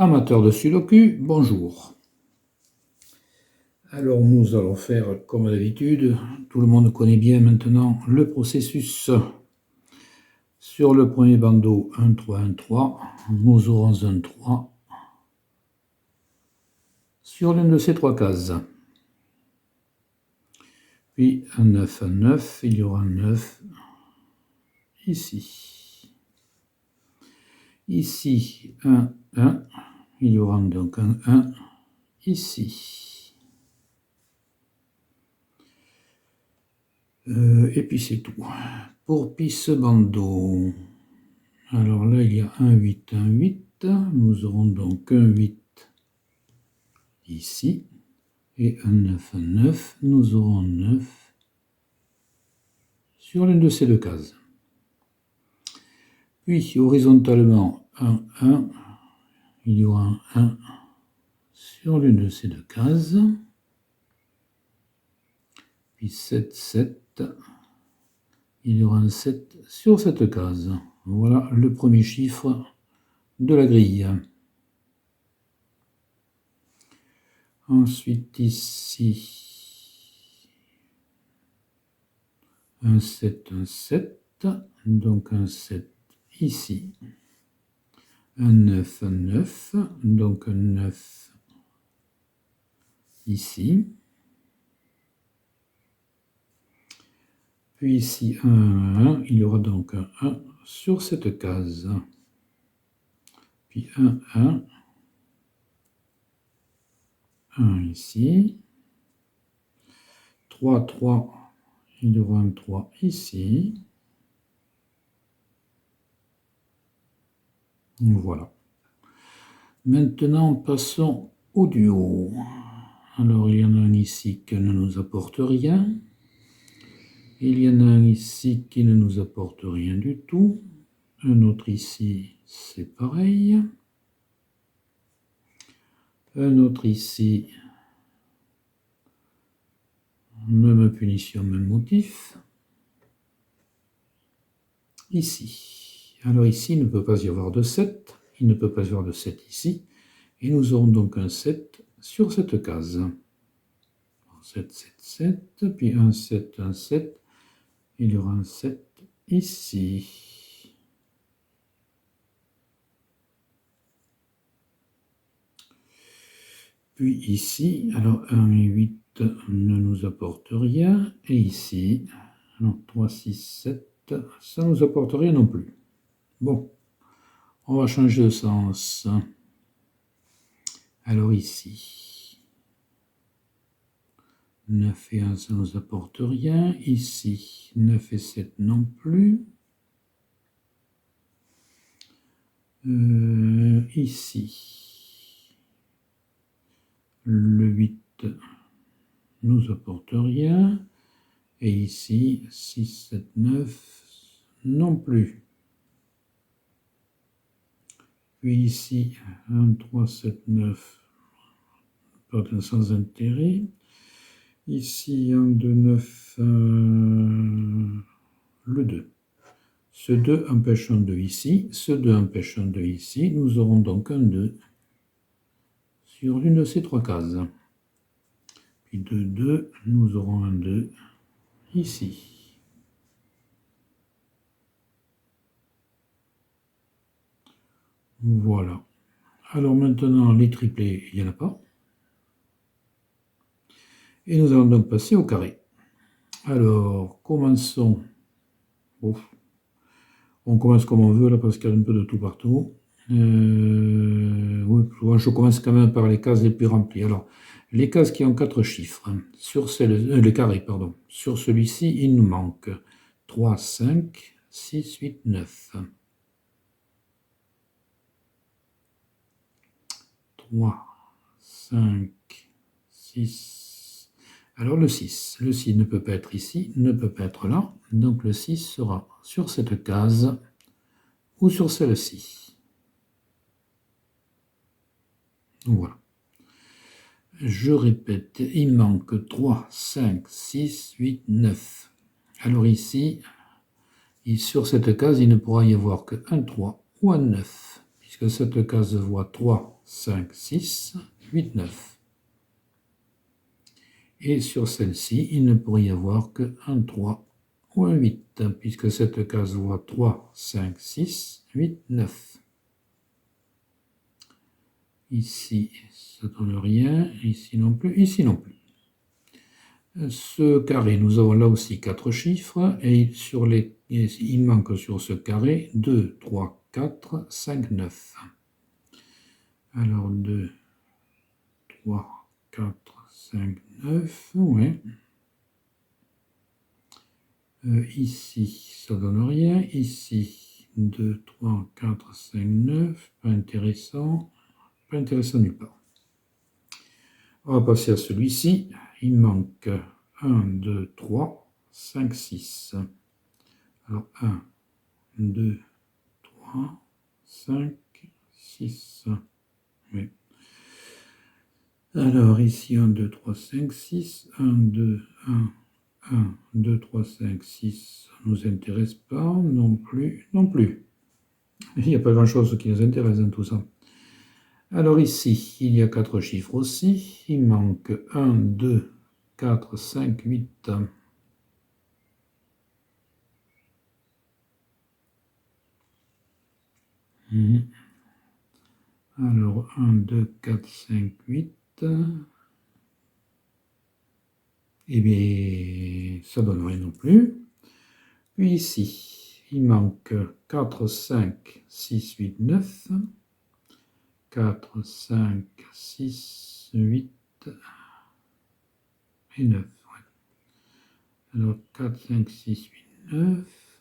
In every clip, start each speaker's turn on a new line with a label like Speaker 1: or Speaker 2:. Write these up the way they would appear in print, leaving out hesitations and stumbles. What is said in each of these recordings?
Speaker 1: Amateurs de Sudoku, bonjour. Alors nous allons faire comme d'habitude, tout le monde connaît bien maintenant le processus. Sur le premier bandeau 1, 3, 1, 3, nous aurons un 3 sur l'une de ces trois cases. Puis un 9, un 9, il y aura un 9 ici. Ici, un 1, il y aura donc un 1 ici. Et puis c'est tout. Pour ce bandeau, alors là il y a un 8, un 8. Nous aurons donc un 8 ici. Et un 9, un 9. Nous aurons 9 sur l'une de ces deux cases. Puis horizontalement, un 1. Il y aura un 1 sur l'une de ces deux cases. Puis 7, 7. Il y aura un 7 sur cette case. Voilà le premier chiffre de la grille. Ensuite ici, un 7, donc un 7 ici. Un 9, donc un 9 ici. Puis ici un 1, il y aura donc un 1 sur cette case. Puis un 1 ici. 3, 3, il y aura un 3 ici. Voilà. Maintenant, passons au duo. Alors, il y en a un ici qui ne nous apporte rien. Il y en a un ici qui ne nous apporte rien du tout. Un autre ici, c'est pareil. Un autre ici, même punition, même motif. Ici. Alors ici, il ne peut pas y avoir de 7. Il ne peut pas y avoir de 7 ici. Et nous aurons donc un 7 sur cette case. 7, 7, 7. Puis un 7, un 7. Il y aura un 7 ici. Puis ici, alors 1 et 8 ne nous apporte rien. Et ici, alors 3, 6, 7, ça ne nous apporte rien non plus. Bon, on va changer de sens. Alors ici, 9 et 1, ça ne nous apporte rien. Ici, 9 et 7 non plus. Ici, le 8 nous apporte rien. Et ici, 6, 7, 9 non plus. Puis ici, 1, 3, 7, 9, pas sans intérêt. Ici, 1, 2, 9, le 2. Ce 2 empêche un 2 ici, ce 2 empêche un 2 ici. Nous aurons donc un 2 sur l'une de ces trois cases. Puis de 2, nous aurons un 2 ici. Voilà. Alors maintenant, les triplés, il n'y en a pas. Et nous allons donc passer au carré. Alors, commençons. Ouf. On commence comme on veut là parce qu'il y a un peu de tout partout. Oui, je commence quand même par les cases les plus remplies. Alors, les cases qui ont 4 chiffres, sur les carrés, pardon. Sur celui-ci, il nous manque 3, 5, 6, 8, 9. 3, 5, 6. Alors le 6. Le 6 ne peut pas être ici, ne peut pas être là. Donc le 6 sera sur cette case ou sur celle-ci. Voilà. Je répète, il manque 3, 5, 6, 8, 9. Alors ici, sur cette case, il ne pourra y avoir que un 3 ou un 9. puisque cette case voit 3, 5, 6, 8, 9. Et sur celle-ci, il ne pourrait y avoir qu'un 3 ou un 8, puisque cette case voit 3, 5, 6, 8, 9. Ici, ça ne donne rien, ici non plus, ici non plus. Ce carré, nous avons là aussi 4 chiffres, et il manque sur ce carré 2, 3, 4, 5, 9. Alors 2, 3, 4, 5, 9, ouais. Ici, ça donne rien. Ici, 2, 3, 4, 5, 9. Pas intéressant. Pas intéressant nulle part. On va passer à celui-ci. Il manque 1, 2, 3, 5, 6. Alors 1, 2, 3, 5, 6. Oui. Alors ici, 1, 2, 3, 5, 6. 1, 2, 1. 1, 2, 3, 5, 6, ça ne nous intéresse pas, non plus, non plus. Il n'y a pas grand-chose qui nous intéresse dans tout ça. Alors ici, il y a 4 chiffres aussi. Il manque 1, 2, 4, 5, 8. Alors 1, 2, 4, 5, 8. Eh bien, ça donne rien non plus. Puis ici, il manque 4, 5, 6, 8, 9. 4, 5, 6, 8 et 9. Ouais. Alors 4, 5, 6, 8, 9.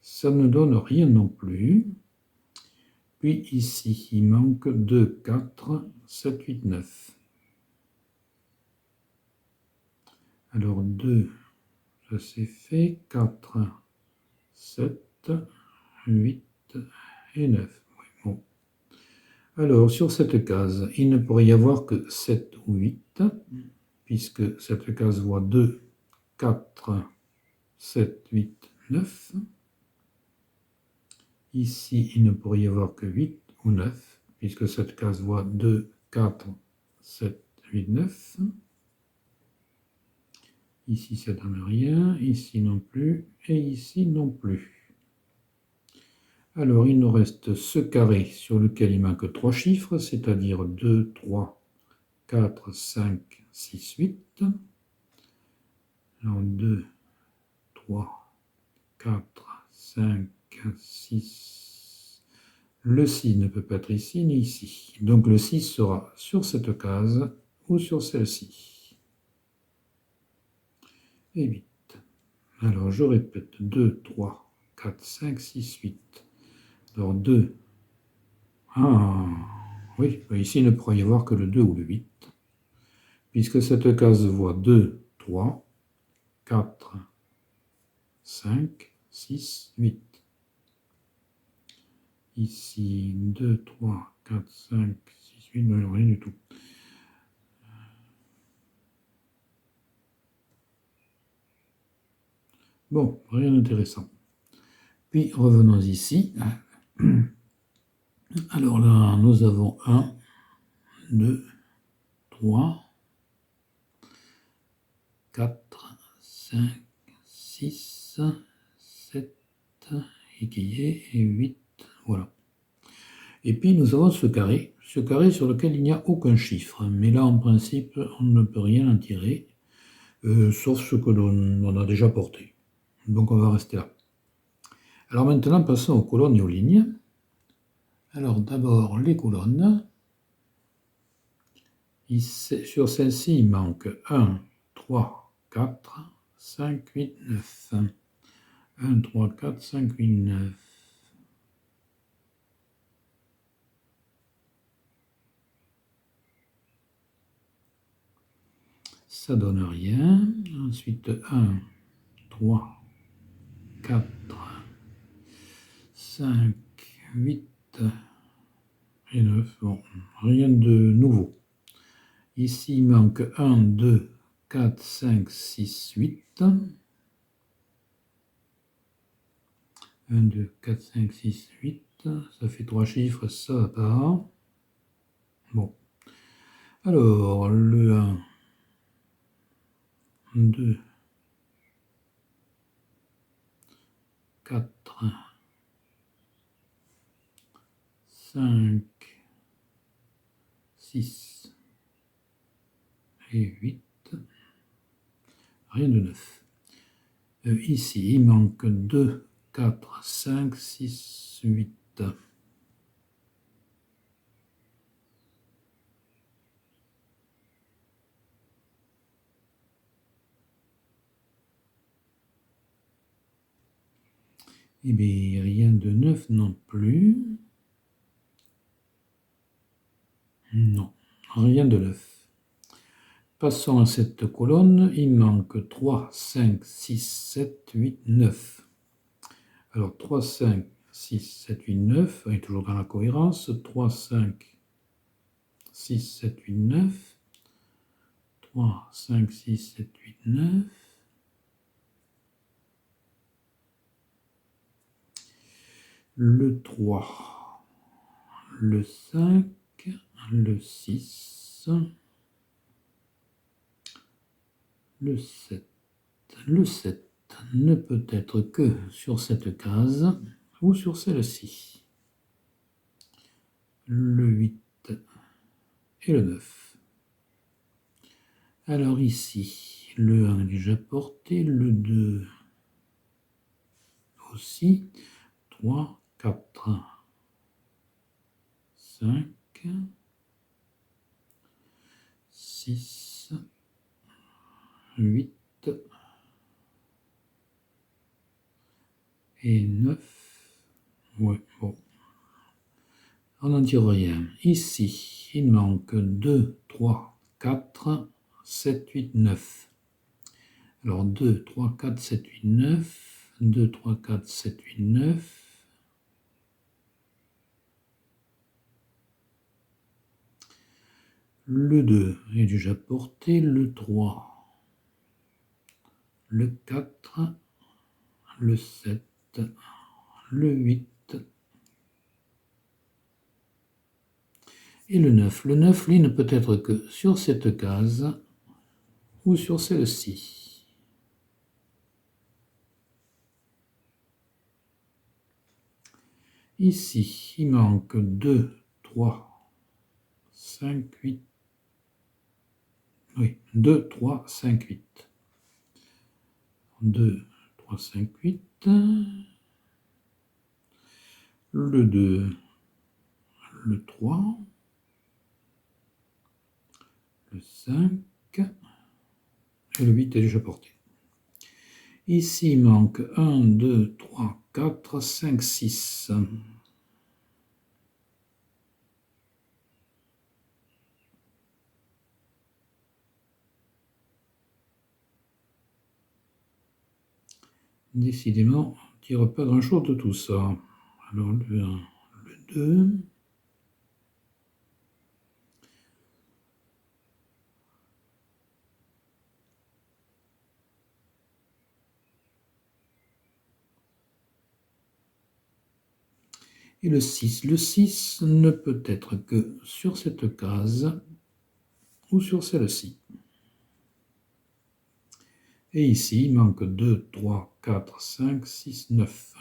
Speaker 1: Ça ne donne rien non plus. Puis ici, il manque 2, 4, 7, 8, 9. Alors 2, ça c'est fait. 4, 7, 8 et 9. Oui, bon. Alors, sur cette case, il ne pourrait y avoir que 7 ou 8, puisque cette case voit 2, 4, 7, 8, 9. Ici, il ne pourrait y avoir que 8 ou 9, puisque cette case voit 2, 4, 7, 8, 9. Ici, ça ne donne rien, ici non plus, et ici non plus. Alors, il nous reste ce carré sur lequel il manque 3 chiffres, c'est-à-dire 2, 3, 4, 5, 6, 8. Alors, 2, 3, 4, 5, 6. Le 6 ne peut pas être ici ni ici. Donc le 6 sera sur cette case ou sur celle-ci. Et 8. Alors je répète, 2, 3, 4, 5, 6, 8. Alors 2. Ah, oui, ici il ne pourrait y avoir que le 2 ou le 8. Puisque cette case voit 2, 3, 4, 5, 6, 8. Ici, 2, 3, 4, 5, 6, 8, non, rien du tout. Bon, rien d'intéressant. Puis revenons ici. Alors là, nous avons 1, 2, 3, 4, 5, 6, 7, équillé et 8. Voilà. Et puis nous avons ce carré sur lequel il n'y a aucun chiffre. Mais là, en principe, on ne peut rien en tirer, sauf ce que l'on a déjà porté. Donc on va rester là. Alors maintenant, passons aux colonnes et aux lignes. Alors d'abord, les colonnes. Sur celle-ci, il manque 1, 3, 4, 5, 8, 9. 1, 3, 4, 5, 8, 9. Ça donne rien. Ensuite, 1, 3, 4, 5, 8 et 9. Bon, rien de nouveau. Ici, il manque 1, 2, 4, 5, 6, 8. 1, 2, 4, 5, 6, 8. Ça fait 3 chiffres, ça va pas. Bon. Alors, le 1, 2, 4, 5, 6 et 8. Rien de neuf. Ici, il manque 2, 4, 5, 6, 8. Eh bien, rien de neuf non plus. Non, rien de neuf. Passons à cette colonne. Il manque 3, 5, 6, 7, 8, 9. Alors 3, 5, 6, 7, 8, 9. On est toujours dans la cohérence. 3, 5, 6, 7, 8, 9. 3, 5, 6, 7, 8, 9. Le 3, le 5, le 6, le 7. Le 7 ne peut être que sur cette case ou sur celle-ci. Le 8 et le 9. Alors ici, le 1 est déjà porté, le 2 aussi, 3, 4, 5, 6, 8 et 9. Ouais, bon. On n'en tire rien. Ici, il manque 2, 3, 4, 7, 8, 9. Alors 2, 3, 4, 7, 8, 9. 2, 3, 4, 7, 8, 9. Le 2 est déjà porté, le 3, le 4, le 7, le 8 et le 9. Le 9, lui, ne peut être que sur cette case ou sur celle-ci. Ici, il manque 2, 3, 5, 8. Oui, 2, 3, 5, 8. 2, 3, 5, 8. Le 2, le 3, le 5 et le 8 est déjà porté. Ici, il manque 1, 2, 3, 4, 5, 6. Décidément, on ne tire pas grand-chose de tout ça. Alors, le 1, le 2. Et le 6. Le 6 ne peut être que sur cette case ou sur celle-ci. Et ici, il manque 2, 3, 4, 5, 6, 9.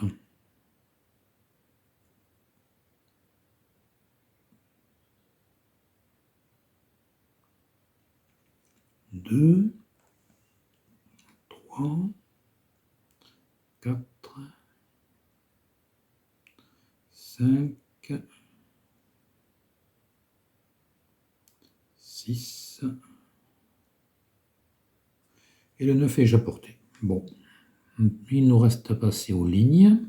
Speaker 1: 2, 3, 4, 5, 6. Et le 9 est déjà porté. Bon, il nous reste à passer aux lignes.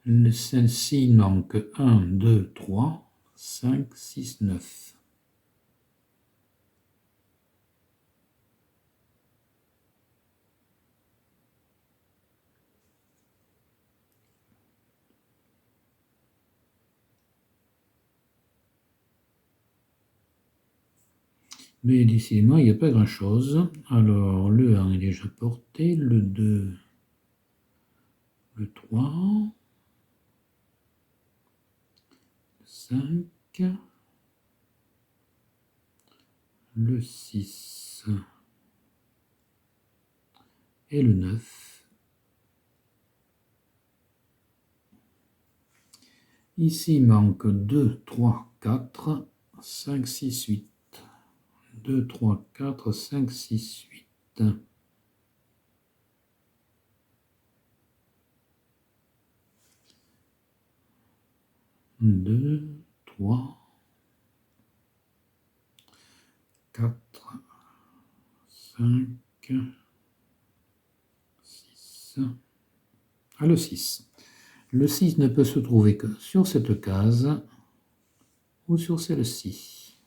Speaker 1: Celle-ci, il manque 1, 2, 3, 5, 6, 9. Mais décidément, il n'y a pas grand-chose. Alors, le 1 est déjà porté, le 2 le 3, le 5, le 6 et le 9. Ici, il manque 2, 3, 4, 5, 6, 8. 2, 3, 4, 5, 6, 8. 2, 3, 4, 5, 6. Ah, le 6. Le 6 ne peut se trouver que sur cette case ou sur celle-ci.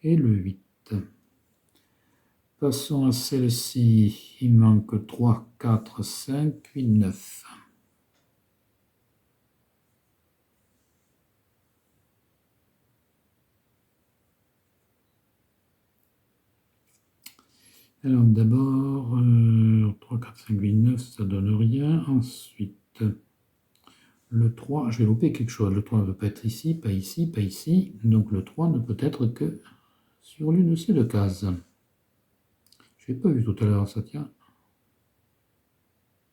Speaker 1: Et le 8. Passons à celle-ci. Il manque 3, 4, 5, 8, 9. Alors d'abord, 3, 4, 5, 8, 9, ça donne rien. Ensuite, le 3, je vais louper quelque chose. Le 3 ne peut pas être ici, pas ici, pas ici. Donc le 3 ne peut être que sur l'une de ces deux cases. Je n'ai pas vu tout à l'heure, ça tient.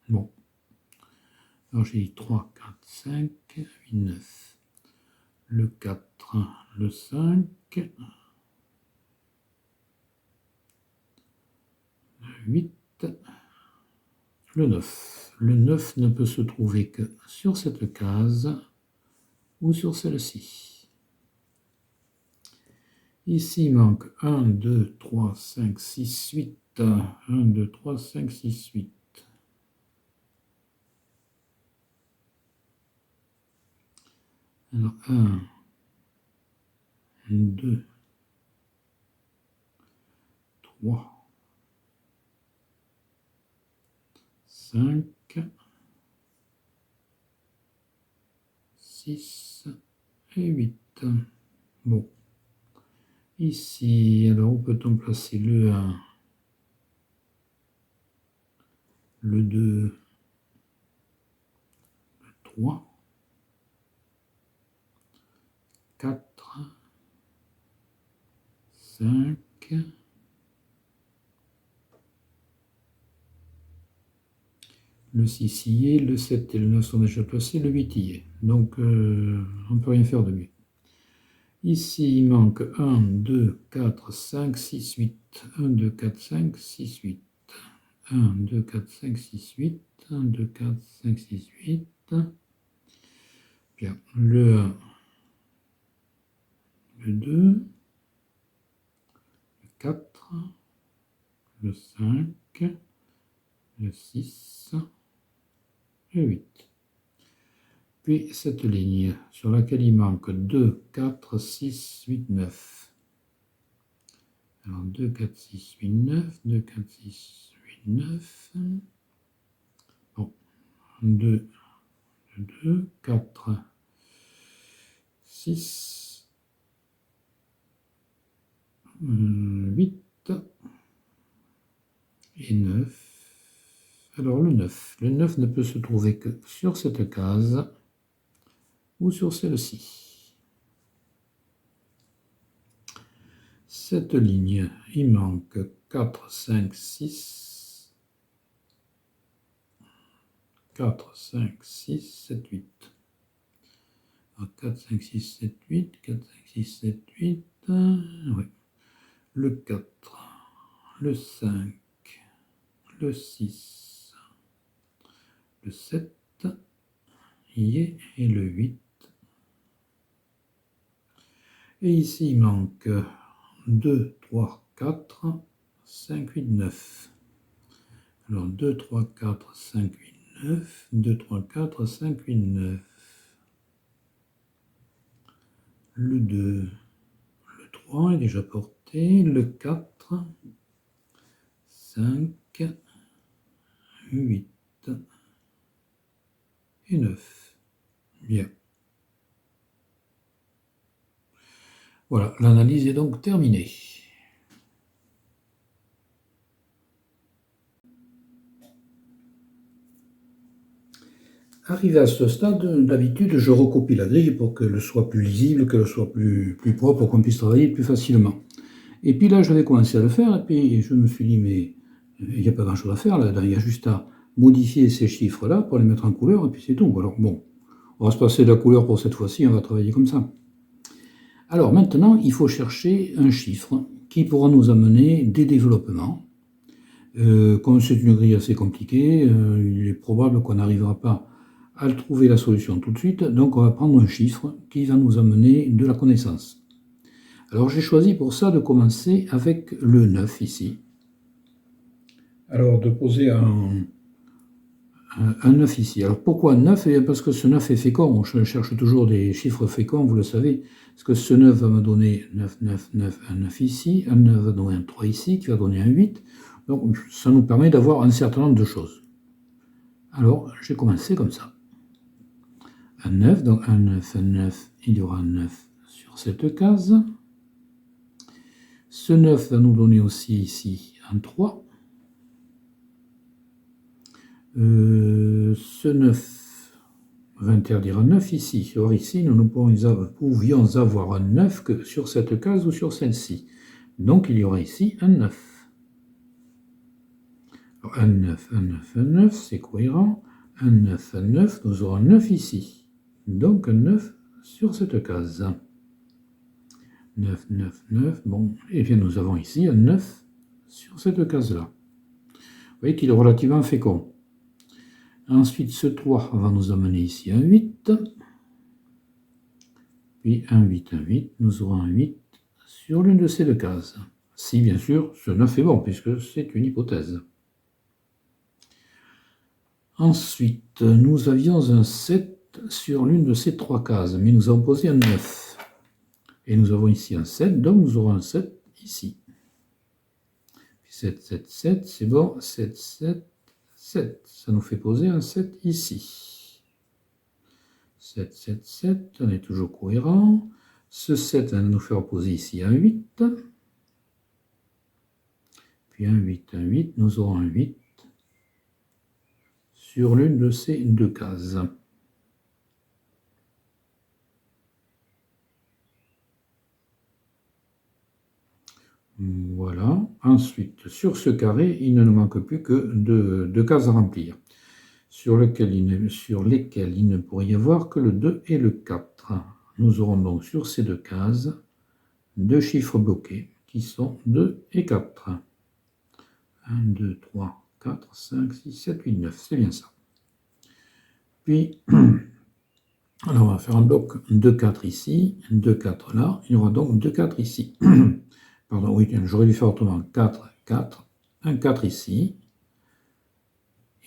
Speaker 1: Bon. Alors j'ai dit 3, 4, 5, 8, 9. Le 4, le 5, le 8, le 9. Le 9 ne peut se trouver que sur cette case ou sur celle-ci. Ici, il manque 1, 2, 3, 5, 6, 8. 1, 2, 3, 5, 6, 8. Alors, 1, 2, 3, 5, 6 et 8. Bon. Ici, alors où peut-on placer le 1, le 2, le 3, 4, 5, le 6 y est, le 7 et le 9 sont déjà placés, le 8 y est. Donc, on ne peut rien faire de mieux. Ici, il manque 1, 2, 4, 5, 6, 8. 1, 2, 4, 5, 6, 8. 1, 2, 4, 5, 6, 8. 1, 2, 4, 5, 6, 8. Bien, le 1, le 2, le 4, le 5, le 6 et 8. Puis cette ligne sur laquelle il manque 2, 4, 6, 8, 9. Alors 2, 4, 6, 8, 9, 2, 4, 6, 8, 9. Bon, 2, 2, 4, 6, 8 et 9. Alors le 9. Le 9 ne peut se trouver que sur cette case ou sur celle-ci. Cette ligne, il manque 4, 5, 6. 4, 5, 6, 7, 8. Alors 4, 5, 6, 7, 8. 4, 5, 6, 7, 8. Oui. Le 4, le 5, le 6, le 7, y est, et le 8. Et ici, il manque 2, 3, 4, 5, 8, 9. Alors 2, 3, 4, 5, 8, 9. 2, 3, 4, 5, 8, 9. Le 2, le 3 est déjà porté. Le 4, 5, 8 et 9. Bien. Voilà, l'analyse est donc terminée. Arrivé à ce stade, d'habitude, je recopie la grille pour qu'elle soit plus lisible, qu'elle soit plus propre, pour qu'on puisse travailler plus facilement. Et puis là, j'avais commencé à le faire, et puis je me suis dit, mais il n'y a pas grand-chose à faire là, il y a juste à modifier ces chiffres-là pour les mettre en couleur, et puis c'est tout. Alors bon, on va se passer de la couleur pour cette fois-ci, on va travailler comme ça. Alors maintenant, il faut chercher un chiffre qui pourra nous amener des développements. Comme c'est une grille assez compliquée, il est probable qu'on n'arrivera pas à trouver la solution tout de suite, donc on va prendre un chiffre qui va nous amener de la connaissance. Alors j'ai choisi pour ça de commencer avec le 9 ici. Alors de poser un 9 ici. Alors pourquoi 9 ? Parce que ce 9 est fécond. Je cherche toujours des chiffres féconds, vous le savez. Parce que ce 9 va me donner 9, 9, 9, un 9 ici. Un 9 va donner un 3 ici, qui va donner un 8. Donc ça nous permet d'avoir un certain nombre de choses. Alors j'ai commencé comme ça. Un 9, donc un 9, un 9, il y aura un 9 sur cette case. Ce 9 va nous donner aussi ici un 3. Ce 9 va interdire un 9 ici. Or ici, nous ne pouvions avoir un 9 que sur cette case ou sur celle-ci. Donc il y aura ici un 9. Alors, un 9, un 9, un 9, c'est cohérent. Un 9, un 9, nous aurons un 9 ici. Donc un 9 sur cette case. 9, 9, 9. Bon, et bien nous avons ici un 9 sur cette case-là. Vous voyez qu'il est relativement fécond. Ensuite, ce 3 va nous amener ici un 8. Puis un 8, un 8. Nous aurons un 8 sur l'une de ces deux cases. Si, bien sûr, ce 9 est bon, puisque c'est une hypothèse. Ensuite, nous avions un 7 sur l'une de ces trois cases, mais nous avons posé un 9. Et nous avons ici un 7, donc nous aurons un 7 ici. 7, 7, 7, c'est bon. 7, 7, 7. Ça nous fait poser un 7 ici. 7, 7, 7, on est toujours cohérent. Ce 7 va nous faire poser ici un 8. Puis un 8, un 8, nous aurons un 8 sur l'une de ces deux cases. Voilà. Ensuite, sur ce carré, il ne nous manque plus que deux cases à remplir, sur lesquelles il ne pourrait y avoir que le 2 et le 4. Nous aurons donc sur ces deux cases deux chiffres bloqués qui sont 2 et 4. 1, 2, 3, 4, 5, 6, 7, 8, 9. C'est bien ça. Puis, alors on va faire un bloc 2, 4 ici, 2, 4 là. Il y aura donc 2, 4 ici. Pardon, oui, j'aurais dû faire autrement. 4, 4, un 4 ici,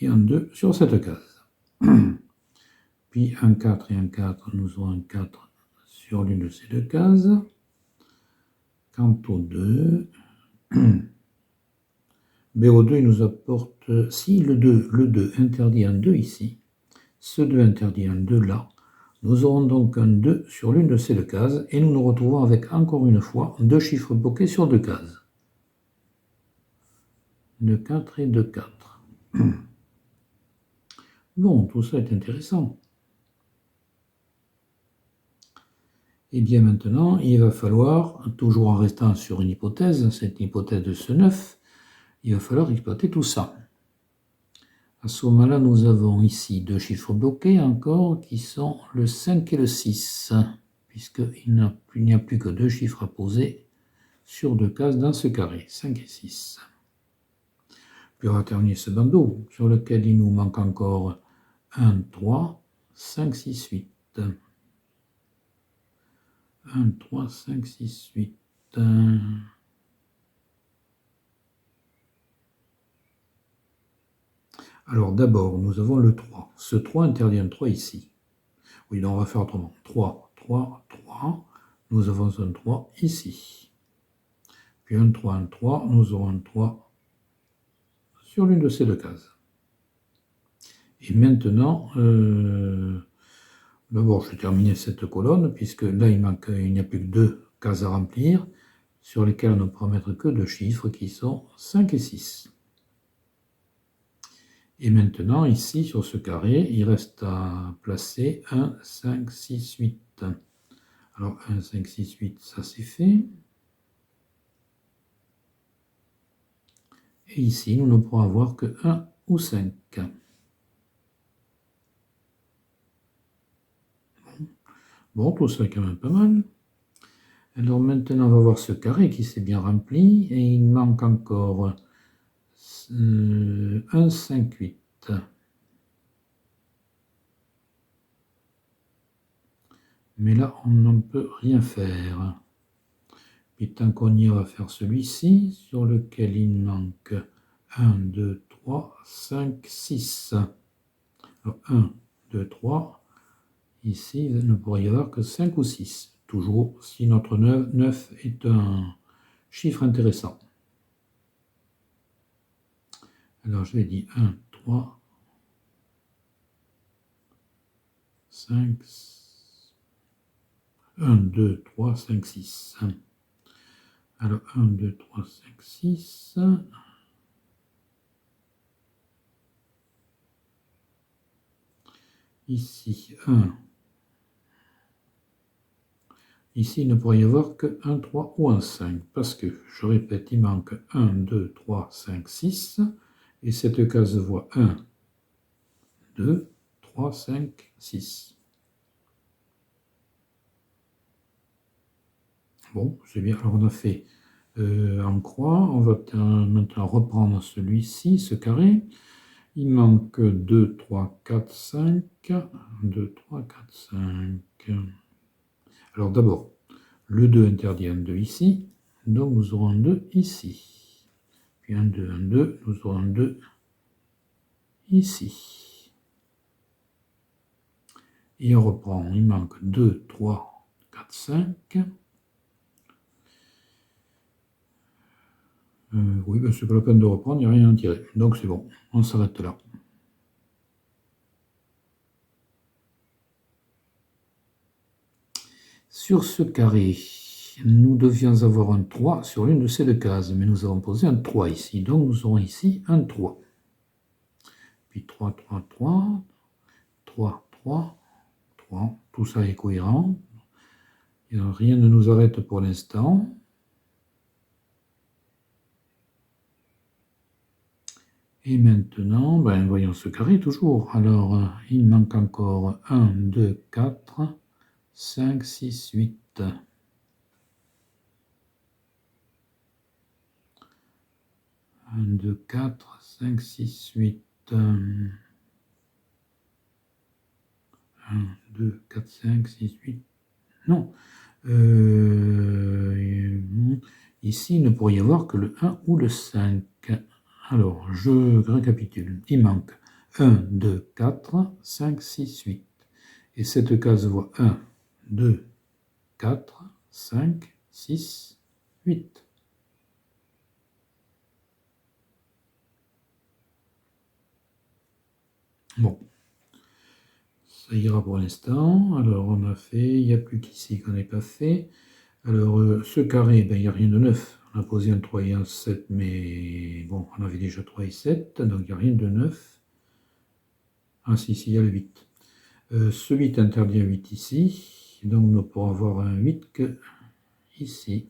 Speaker 1: et un 2 sur cette case. Puis un 4 et un 4, nous aurons un 4 sur l'une de ces deux cases. Quant au 2, BO2 il nous apporte, si le 2 interdit un 2 ici, ce 2 interdit un 2 là, nous aurons donc un 2 sur l'une de ces deux cases, et nous nous retrouvons avec encore une fois deux chiffres bloqués sur deux cases. 2, 4 et 2, 4. Bon, tout ça est intéressant. Et bien maintenant, il va falloir, toujours en restant sur une hypothèse, cette hypothèse de ce 9, il va falloir exploiter tout ça. À ce moment-là, nous avons ici deux chiffres bloqués encore, qui sont le 5 et le 6, puisqu'il n'y a plus que deux chiffres à poser sur deux cases dans ce carré, 5 et 6. Puis on va terminer ce bandeau, sur lequel il nous manque encore 1, 3, 5, 6, 8. 1, 3, 5, 6, 8. Alors d'abord, nous avons le 3. Ce 3 interdit un 3 ici. Oui, donc on va faire autrement. 3, 3, 3. Nous avons un 3 ici. Puis un 3, un 3. Nous aurons un 3 sur l'une de ces deux cases. Et maintenant, d'abord, je vais terminer cette colonne, puisque là, il n'y a plus que deux cases à remplir, sur lesquelles on ne pourra mettre que deux chiffres qui sont 5 et 6. Et maintenant, ici, sur ce carré, il reste à placer 1, 5, 6, 8. Alors, 1, 5, 6, 8, ça c'est fait. Et ici, nous ne pourrons avoir que 1 ou 5. Bon, tout ça est quand même pas mal. Alors maintenant, on va voir ce carré qui s'est bien rempli. Et il manque encore 1, 5, 8. Mais là, on ne peut rien faire. Puis tant qu'on y va faire celui-ci, sur lequel il manque 1, 2, 3, 5, 6. Alors 1, 2, 3. Ici, il ne pourrait y avoir que 5 ou 6. Toujours si notre 9 est un chiffre intéressant. Alors je vais dire 1, 3, 5, 1, 2, 3, 5, 6. Alors 1, 2, 3, 5, 6. Ici 1. Ici, il ne pourrait y avoir que 1, 3 ou un 5, parce que, je répète, il manque 1, 2, 3, 5, 6, et cette case voit 1, 2, 3, 5, 6. Bon, c'est bien, alors on a fait en croix, on va maintenant reprendre celui-ci, ce carré. Il manque 2, 3, 4, 5, 2, 3, 4, 5. Alors d'abord, le 2 interdit un 2 ici, donc nous aurons un 2 ici. Puis un 2, un 2, nous aurons un 2 ici. Et on reprend, il manque 2, 3, 4, 5. Oui, ben c'est pas la peine de reprendre, il n'y a rien à tirer. Donc c'est bon, on s'arrête là. Sur ce carré, nous devions avoir un 3 sur l'une de ces deux cases, mais nous avons posé un 3 ici, donc nous aurons ici un 3. Puis 3, 3, 3, 3, 3, 3, tout ça est cohérent. Rien ne nous arrête pour l'instant. Et maintenant, ben, voyons ce carré toujours. Alors, il manque encore 1, 2, 4, 5, 6, 8. 1, 2, 4, 5, 6, 8. 1, 2, 4, 5, 6, 8. Non. Ici, il ne pourrait y avoir que le 1 ou le 5. Alors, je récapitule. Il manque 1, 2, 4, 5, 6, 8. Et cette case voit 1, 2, 4, 5, 6, 8. Bon, ça ira pour l'instant. Alors, on a fait, il n'y a plus qu'ici qu'on n'ait pas fait. Alors, ce carré, ben, il n'y a rien de neuf. On a posé un 3 et un 7, mais bon, on avait déjà 3 et 7, donc il n'y a rien de neuf. Ah si, il y a le 8. Ce 8 interdit un 8 ici, donc nous pourrons avoir un 8 que ici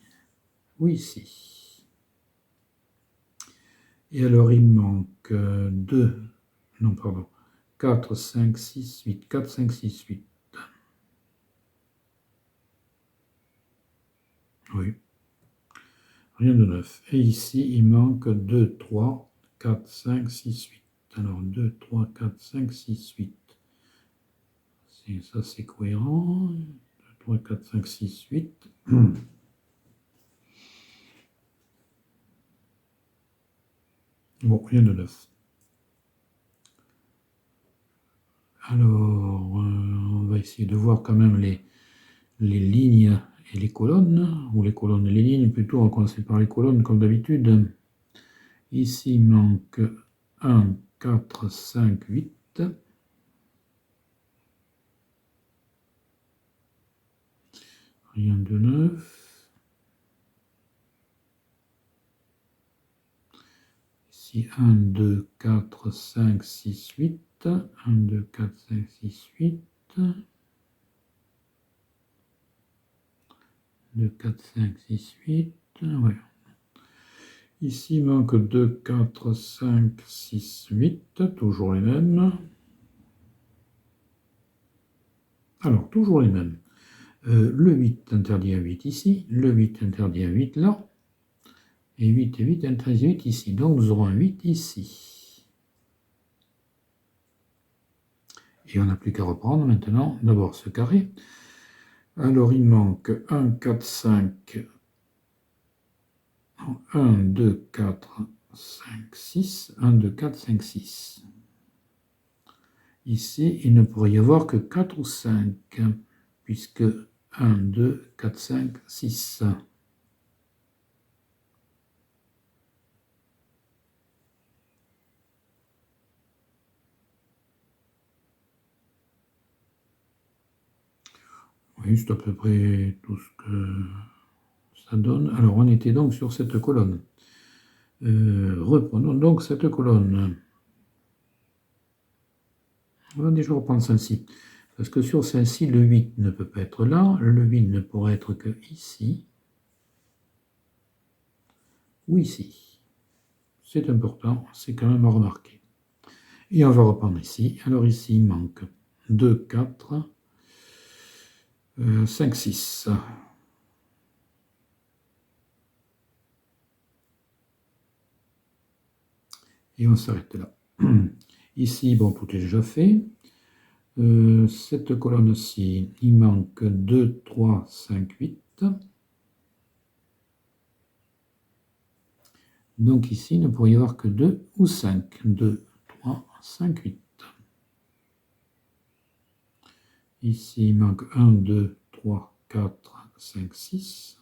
Speaker 1: ou ici. Et alors il manque 2, non pardon, 4, 5, 6, 8, 4, 5, 6, 8. Oui, rien de neuf. Et ici il manque 2, 3, 4, 5, 6, 8. Alors 2, 3, 4, 5, 6, 8. Ça c'est cohérent. 2, 3, 4, 5, 6, 8. Bon, rien de neuf. Alors, on va essayer de voir quand même les lignes et les colonnes, ou les colonnes et les lignes, plutôt on va commencer par les colonnes comme d'habitude. Ici il manque 1, 4, 5, 8. Rien de neuf. Ici, 1, 2, 4, 5, 6, 8. 1, 2, 4, 5, 6, 8. 2, 4, 5, 6, 8. Ouais. Ici, il manque 2, 4, 5, 6, 8. Toujours les mêmes. Alors, toujours les mêmes. Le 8 interdit à 8 ici. Le 8 interdit à 8 là. Et 8 et 8 interdit à 8 ici. Donc, nous aurons un 8 ici. Et on n'a plus qu'à reprendre maintenant, d'abord ce carré. Alors, il manque 1, 4, 5, 1, 2, 4, 5, 6, 1, 2, 4, 5, 6. Ici, il ne pourrait y avoir que 4 ou 5, puisque 1, 2, 4, 5, 6. Oui, c'est à peu près tout ce que ça donne. Alors, on était donc sur cette colonne. Reprenons donc cette colonne. On va déjà reprendre celle-ci. Parce que sur celle-ci, le 8 ne peut pas être là. Le 8 ne pourrait être que ici. Ou ici. C'est important, c'est quand même à remarquer. Et on va reprendre ici. Alors ici, il manque 2, 4, 5, 6. Et on s'arrête là. Ici, bon, tout est déjà fait. Cette colonne-ci, il manque 2, 3, 5, 8. Donc ici, il ne pourrait y avoir que 2 ou 5. 2, 3, 5, 8. Ici, il manque 1, 2, 3, 4, 5, 6.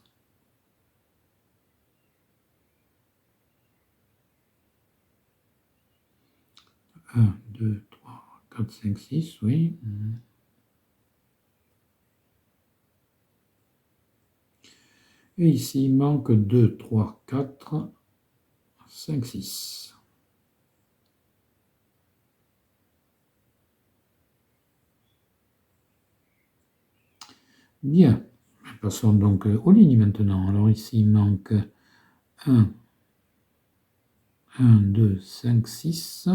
Speaker 1: 1, 2, 3, 4, 5, 6, oui. Et ici, il manque 2, 3, 4, 5, 6. Bien. Passons donc aux lignes maintenant. Alors ici, il manque 1, 2, 5, 6.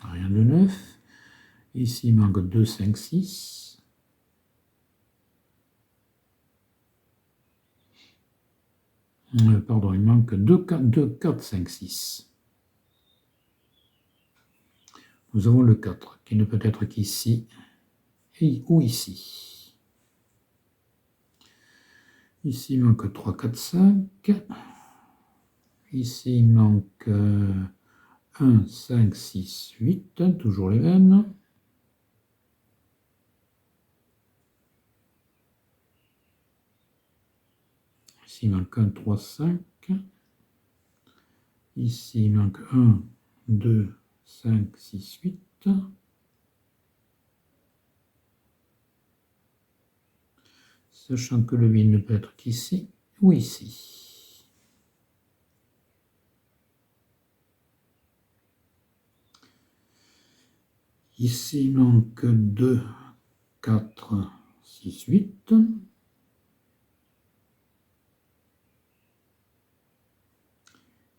Speaker 1: Rien de neuf. Ici, il manque 2, 5, 6. Pardon, il manque 2, 4, 5, 6. Nous avons le 4, qui ne peut être qu'ici ou ici. Ici, il manque 3, 4, 5. Ici, il manque 1, 5, 6, 8, toujours les mêmes. Ici, il manque 1, 3, 5. Ici, il manque 1, 2, 5, 6, 8. Sachant que le 8 ne peut être qu'ici ou ici. Ici, il manque 2, 4, 6, 8.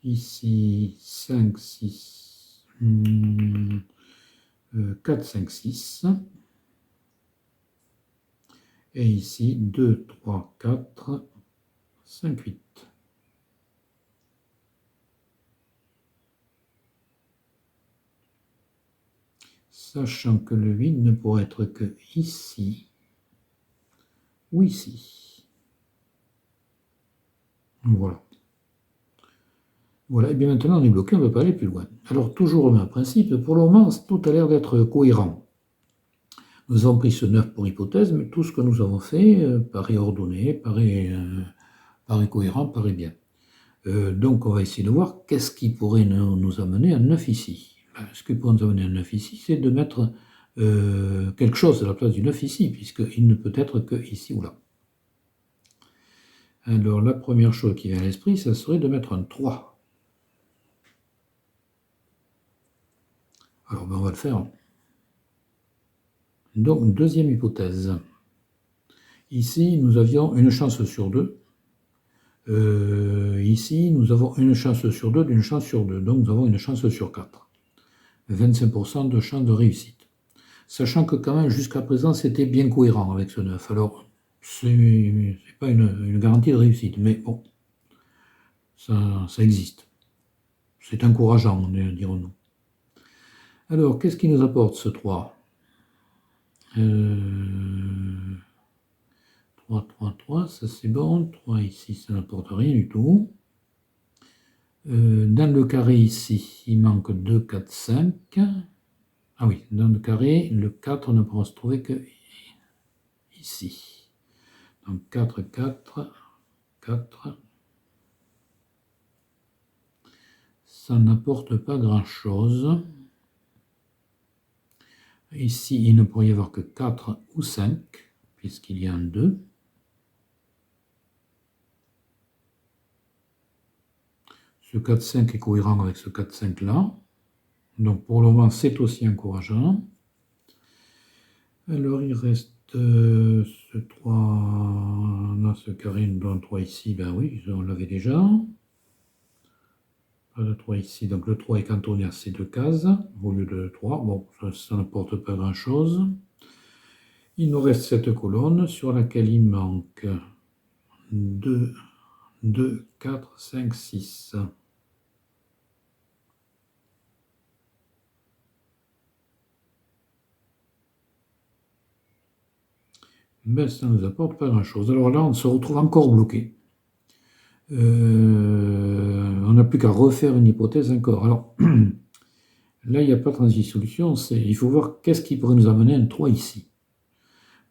Speaker 1: Ici, 5, 6, 4, 5, 6. Et ici, 2, 3, 4, 5, 8. Sachant que le 8 ne pourrait être que ici ou ici. Voilà. Voilà, et bien maintenant on est bloqué, on ne peut pas aller plus loin. Alors toujours le même principe, pour le moment tout a l'air d'être cohérent. Nous avons pris ce 9 pour hypothèse, mais tout ce que nous avons fait paraît ordonné, paraît cohérent, paraît bien. Donc on va essayer de voir qu'est-ce qui pourrait nous amener à 9 ici. Ce qui pourrait nous amener à 9 ici, c'est de mettre quelque chose à la place du 9 ici, puisqu'il ne peut être que ici ou là. Alors la première chose qui vient à l'esprit, ça serait de mettre un 3. Alors, ben, on va le faire. Donc, deuxième hypothèse. Ici, nous avions une chance sur 2. Ici, nous avons une chance sur 2 d'une chance sur 2. Donc, nous avons une chance sur 4. 25% de chance de réussite. Sachant que quand même, jusqu'à présent, c'était bien cohérent avec ce 9. Alors, c'est pas une garantie de réussite, mais bon, ça existe. C'est encourageant, dirons-nous. Alors, qu'est-ce qui nous apporte ce 3 3, 3, 3, ça c'est bon. 3 ici, ça n'apporte rien du tout. Dans le carré ici, il manque 2, 4, 5. Ah oui, dans le carré, le 4 ne pourra se trouver que ici. Donc 4, 4, 4. Ça n'apporte pas grand-chose. Ici, il ne pourrait y avoir que 4 ou 5, puisqu'il y a un 2. Ce 4, 5 est cohérent avec ce 4, 5 là. Donc pour le moment, c'est aussi encourageant. Alors il reste ce 3, là, ce carré, dans 3 ici, ben oui, on l'avait déjà. Pas de 3 ici, donc le 3 est cantonné à ces deux cases, au lieu de 3. Bon, ça n'apporte pas grand-chose. Il nous reste cette colonne sur laquelle il manque 2, 2, 4, 5, 6. Ben, ça ne nous apporte pas grand-chose. Alors là, on se retrouve encore bloqué. On n'a plus qu'à refaire une hypothèse encore. Alors, là, il n'y a pas 36 solutions. Il faut voir qu'est-ce qui pourrait nous amener un 3 ici.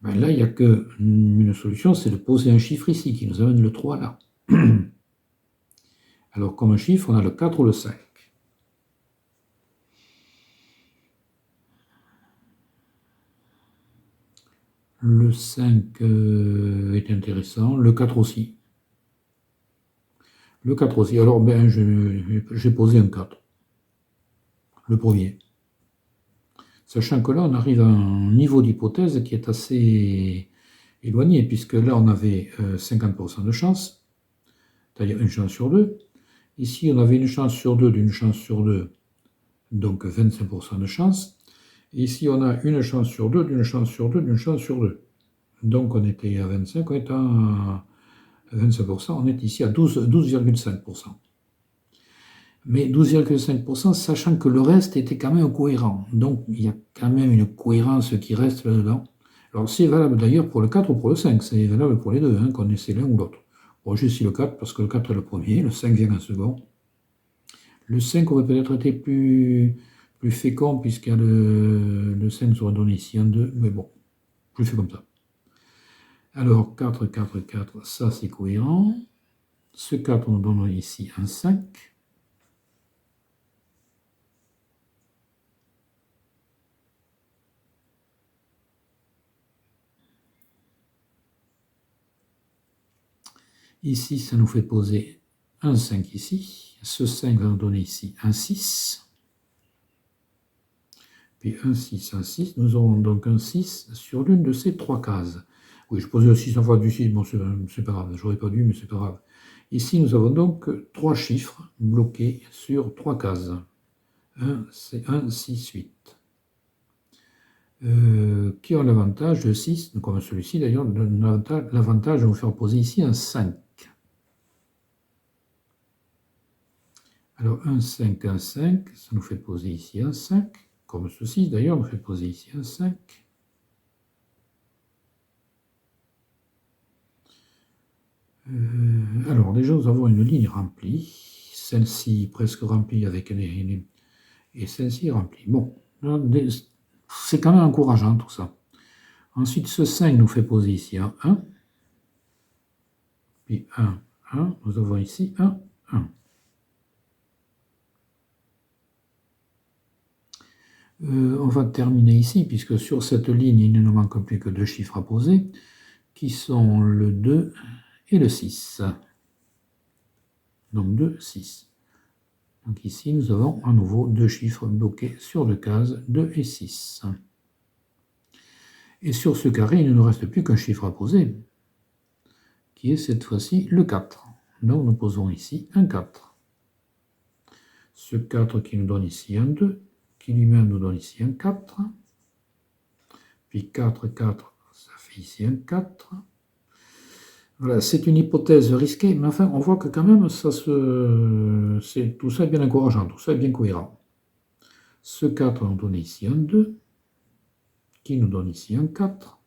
Speaker 1: Ben là, il n'y a qu'une solution, c'est de poser un chiffre ici qui nous amène le 3 là. Alors, comme chiffre, on a le 4 ou le 5. Le 5 est intéressant, le 4 aussi. Le 4 aussi. Alors, ben, j'ai posé un 4. Le premier. Sachant que là, on arrive à un niveau d'hypothèse qui est assez éloigné, puisque là, on avait 50% de chance, c'est-à-dire une chance sur 2. Ici, on avait une chance sur 2 d'une chance sur 2, donc 25% de chance. Ici, on a une chance sur 2 d'une chance sur 2 d'une chance sur 2. Donc, on était à 25, on est à 25%, on est ici à 12,5%. Mais 12,5%, sachant que le reste était quand même cohérent. Donc, il y a quand même une cohérence qui reste là-dedans. Alors, c'est valable d'ailleurs pour le 4 ou pour le 5. C'est valable pour les deux, hein, qu'on essaie l'un ou l'autre. Bon, j'ai ici le 4 parce que le 4 est le premier, le 5 vient en second. Le 5 aurait peut-être été plus fécond, puisqu'il y a le 5 nous aurait donné ici un 2, mais bon, je le fais comme ça. Alors, 4, 4, 4, ça c'est cohérent. Ce 4, on donne ici un 5. Ici, ça nous fait poser un 5 ici. Ce 5 va nous donner ici un 6. Puis un 6, un 6. Nous aurons donc un 6 sur l'une de ces trois cases. Oui, je posais le 6 en face du 6. Bon, c'est pas grave. J'aurais pas dû, mais c'est pas grave. Ici, nous avons donc trois chiffres bloqués sur trois cases. 1, c'est 1, 6, 8. Qui ont l'avantage de 6, comme celui-ci d'ailleurs, l'avantage de nous faire poser ici un 5. Alors 1, 5, 1, 5, ça nous fait poser ici un 5, comme ceci d'ailleurs nous fait poser ici un 5. Alors déjà nous avons une ligne remplie, celle-ci presque remplie avec et celle-ci remplie. Bon, c'est quand même encourageant tout ça. Ensuite ce 5 nous fait poser ici un 1, puis 1, 1, nous avons ici un 1. On va terminer ici, puisque sur cette ligne, il ne nous manque plus que deux chiffres à poser, qui sont le 2 et le 6. Donc 2, 6. Donc ici, nous avons à nouveau deux chiffres bloqués sur deux cases, 2 et 6. Et sur ce carré, il ne nous reste plus qu'un chiffre à poser, qui est cette fois-ci le 4. Donc nous posons ici un 4. Ce 4 qui nous donne ici un 2, qui lui-même nous donne ici un 4. Puis 4, 4, ça fait ici un 4. Voilà, c'est une hypothèse risquée, mais enfin, on voit que quand même, tout ça est bien encourageant, tout ça est bien cohérent. Ce 4 nous donne ici un 2, qui nous donne ici un 4.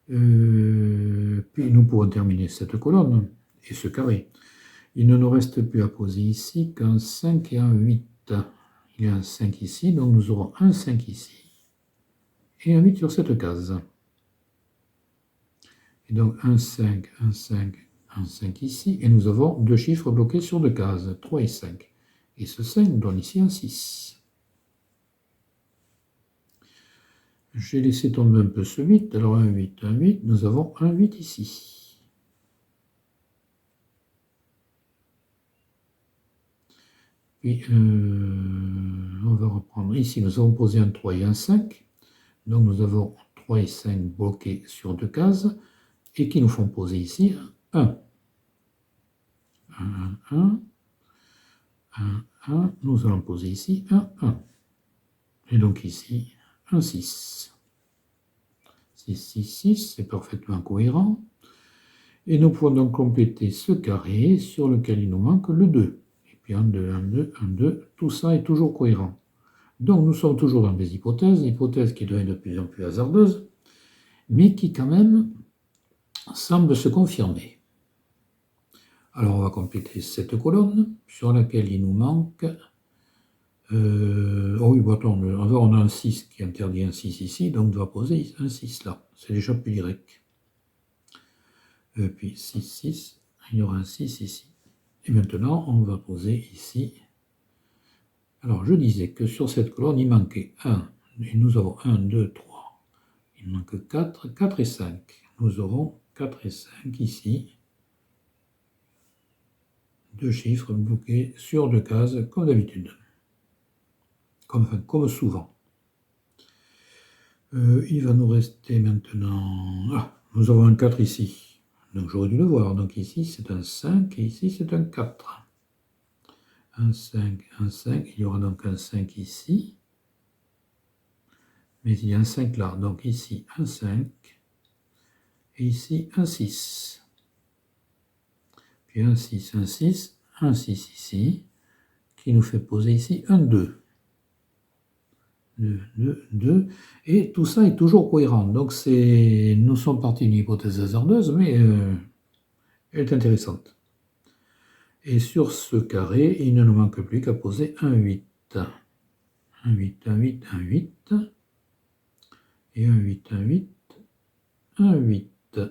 Speaker 1: Puis nous pourrons terminer cette colonne et ce carré. Il ne nous reste plus à poser ici qu'un 5 et un 8. Il y a un 5 ici, donc nous aurons un 5 ici et un 8 sur cette case. Et donc un 5, un 5, un 5 ici, et nous avons deux chiffres bloqués sur deux cases, 3 et 5. Et ce 5 nous donne ici un 6. J'ai laissé tomber un peu ce 8, alors un 8, nous avons un 8 ici. Puis on va reprendre, ici nous avons posé un 3 et un 5, donc nous avons 3 et 5 bloqués sur deux cases, et qui nous font poser ici un 1. 1, 1, 1, nous allons poser ici un 1. Et donc ici, un 6. 6, 6, 6, c'est parfaitement cohérent. Et nous pouvons donc compléter ce carré sur lequel il nous manque le 2. Et puis 1, 2, 1, 2, 1, 2, tout ça est toujours cohérent. Donc nous sommes toujours dans des hypothèses qui deviennent de plus en plus hasardeuses, mais qui quand même semblent se confirmer. Alors on va compléter cette colonne sur laquelle il nous manque... oh oui, attends, on a un 6 qui interdit un 6 ici, donc on va poser un 6 là. C'est déjà plus direct. Puis 6, 6, il y aura un 6 ici. Et maintenant, on va poser ici. Alors, je disais que sur cette colonne, il manquait 1. Et nous avons 1, 2, 3. Il manque 4, 4 et 5. Nous aurons 4 et 5 ici. Deux chiffres bloqués sur deux cases, comme d'habitude. Comme souvent. Il va nous rester maintenant... Ah, nous avons un 4 ici. Donc j'aurais dû le voir. Donc ici c'est un 5 et ici c'est un 4. Un 5, un 5. Il y aura donc un 5 ici. Mais il y a un 5 là. Donc ici un 5. Et ici un 6. Puis un 6, un 6. Un 6 ici. Qui nous fait poser ici un 2. 2, 2, 2, et tout ça est toujours cohérent. Donc nous sommes partis d'une hypothèse hasardeuse, mais elle est intéressante. Et sur ce carré, il ne nous manque plus qu'à poser un 8. Un 8, un 8, un 8, et un 8, un 8, un 8.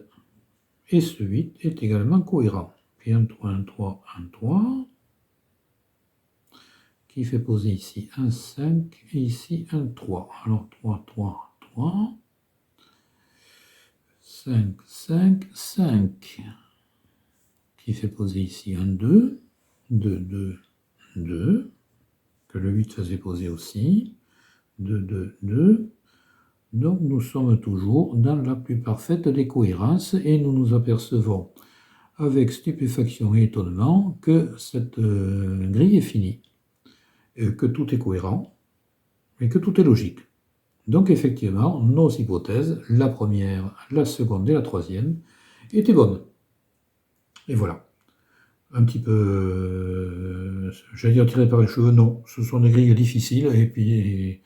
Speaker 1: Et ce 8 est également cohérent. Puis un 3, un 3, un 3. Qui fait poser ici un 5 et ici un 3. Alors 3, 3, 3. 5, 5, 5. Qui fait poser ici un 2. 2, 2, 2. Que le 8 faisait poser aussi. 2, 2, 2. Donc nous sommes toujours dans la plus parfaite des cohérences et nous nous apercevons avec stupéfaction et étonnement que cette grille est finie. Que tout est cohérent et que tout est logique. Donc effectivement, nos hypothèses, la première, la seconde et la troisième, étaient bonnes. Et voilà. Un petit peu, j'allais dire tiré par les cheveux, non. Ce sont des grilles difficiles et puis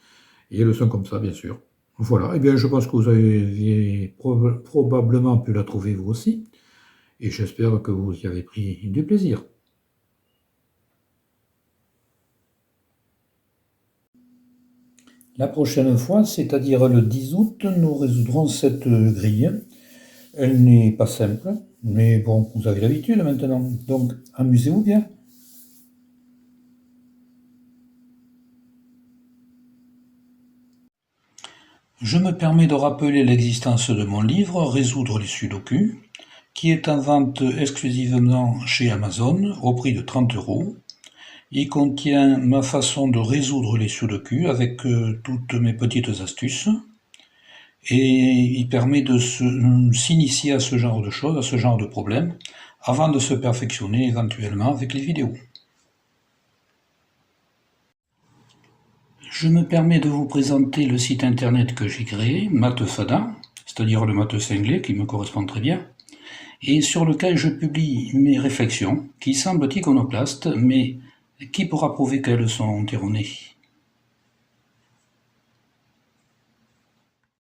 Speaker 1: elles le sont comme ça, bien sûr. Voilà. Eh bien, je pense que vous avez probablement pu la trouver vous aussi. Et j'espère que vous y avez pris du plaisir. La prochaine fois, c'est-à-dire le 10 août, nous résoudrons cette grille. Elle n'est pas simple, mais bon, vous avez l'habitude maintenant, donc amusez-vous bien. Je me permets de rappeler l'existence de mon livre « Résoudre les sudoku », qui est en vente exclusivement chez Amazon au prix de 30 €. Il contient ma façon de résoudre les sauts de cul avec toutes mes petites astuces. Et il permet de s'initier à ce genre de choses, à ce genre de problèmes, avant de se perfectionner éventuellement avec les vidéos. Je me permets de vous présenter le site internet que j'ai créé, Mathfada, c'est-à-dire le maths cinglé qui me correspond très bien, et sur lequel je publie mes réflexions qui semblent iconoclastes, mais qui pourra prouver qu'elles sont erronées.